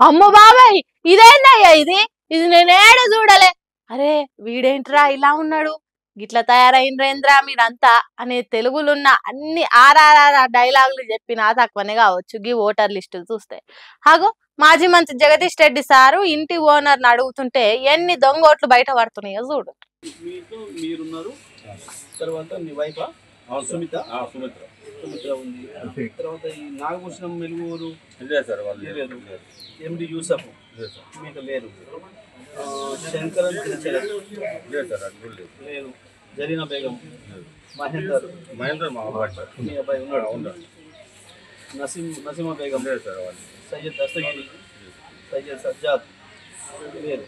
అమ్మ బాబాయ్ ఇదేందయ్యా ఇది ఇది నేనేడు చూడలే. అరే వీడేంట్రా ఇలా ఉన్నాడు, గిట్లా తయారైండ్రేంద్రా మీరంతా అనే తెలుగులున్న అన్ని ఆర్ఆర్ఆర్ డైలాగులు చెప్పినా తక్కువనే కావచ్చు గీ ఓటర్ లిస్టులు చూస్తే. హాగో మాజీ మంత్రి జగదీష్ రెడ్డి సారు ఇంటి ఓనర్ని అడుగుతుంటే ఎన్ని దొంగ ఓట్లు బయట పడుతున్నాయో చూడు. మీరున్నారు, తర్వాత మీ వైఫ్ సుమిత సుమిత్ర ఉంది, తర్వాత ఈ నాగభూషణం మెలుగురు లేదు, ఎండి యూసఫ్ మీకు లేరు, శంకరన్ లేదు, జరీనా బేగం, మహేందర్ మీ అబ్బాయి ఉన్నాడు, నసీమా బేగం, సయ్యద్ దస్తగిరి, సయ్యద్ సజ్జాద్ లేరు,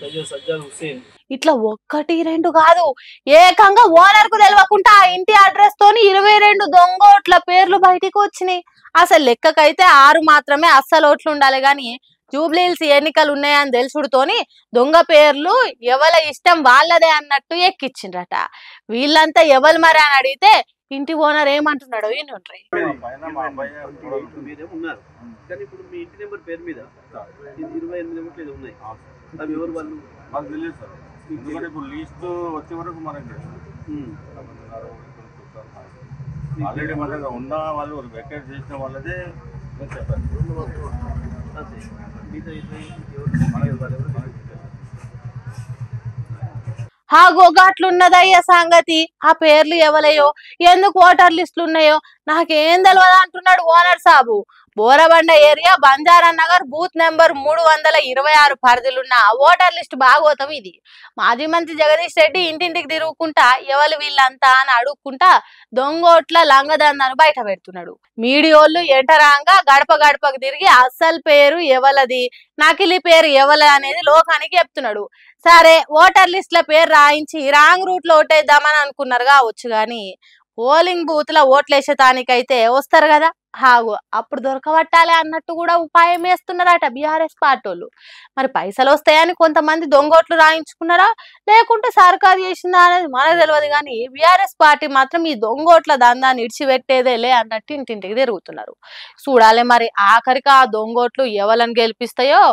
సయ్యద్ సజ్జాద్ హుస్సేన్. ఇట్లా ఒక్కటి రెండు కాదు, ఏకంగా ఓనర్ కు తెలియకుండా ఆ ఇంటి అడ్రస్ తోని 22 దొంగ ఓట్ల పేర్లు బయటికి వచ్చినాయి. అసలు లెక్కకైతే 6 మాత్రమే అస్సలు ఓట్లు ఉండాలి గాని జూబ్లీహిల్స్ ఎన్నికలు ఉన్నాయని తెలుసుడుతోని దొంగ పేర్లు ఎవల ఇష్టం వాళ్ళదే అన్నట్టు ఎక్కిచ్చిండ్రట. వీళ్ళంతా ఎవరు మరి అని అడిగితే ఇంటి ఓనర్ ఏమంటున్నాడో ఈయనుండ్రి. ఉన్నారు కానీ ఇప్పుడు మీ ఇంటి నెంబర్ పేరు మీద 28 ఓట్లు ఉన్నాయి, అవి ఎవరు వాళ్ళు మాకు తెలియదు సార్. ఎందుకంటే ఇప్పుడు లిస్ట్ వచ్చే వరకు మనకి ఆల్రెడీ మన దగ్గర ఉన్న వాళ్ళు వెకేట్ చేసిన వాళ్ళదే చెప్పారు. ఆ గోగాట్లున్నదయ్య సంగతి. ఆ పేర్లు ఎవలయో ఎందుకు ఓటర్ లిస్టులు ఉన్నాయో నాకేం తెలియదు అంటున్నాడు ఓనర్ సాబు. Borabanda area Banjara Nagar booth number 326 పరిధిలున్న ఓటర్ లిస్ట్ భాగవతం ఇది. మాజీ మంత్రి జగదీష్ రెడ్డి ఇంటింటికి తిరుగుకుంటా ఎవరు వీళ్ళంతా అని అడుక్కుంటా దొంగోట్ల లంగదందాను బయట పెడుతున్నాడు. మీడియోళ్ళు ఎంటరాంగా గడప గడపకు తిరిగి అస్సలు పేరు ఎవలది, నకిలీ పేరు ఎవల అనేది లోకానికి చెప్తున్నాడు. సరే ఓటర్ లిస్ట్ల పేరు రాయించి రాంగ్ రూట్ లో ఓటేద్దామని అనుకున్నారు కావచ్చు గాని పోలింగ్ బూత్ లో ఓట్లేసేటానికైతే వస్తారు కదా, హాగు అప్పుడు దొరకబట్టాలి అన్నట్టు కూడా ఉపాయం వేస్తున్నారట బీఆర్ఎస్ పార్టీలు. మరి పైసలు వస్తాయని కొంతమంది దొంగోట్లు రాయించుకున్నారా లేకుంటే సర్కారు చేసిందా అనేది మనకు తెలియదు కానీ బీఆర్ఎస్ పార్టీ మాత్రం ఈ దొంగోట్ల దందాన్ని ఇడిచిపెట్టేదేలే అన్నట్టు ఇంటింటికి తిరుగుతున్నారు. చూడాలి మరి ఆఖరికి ఆ దొంగోట్లు ఎవలను గెలిపిస్తాయో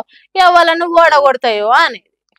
ఎవలను ఓడగొడతాయో అని.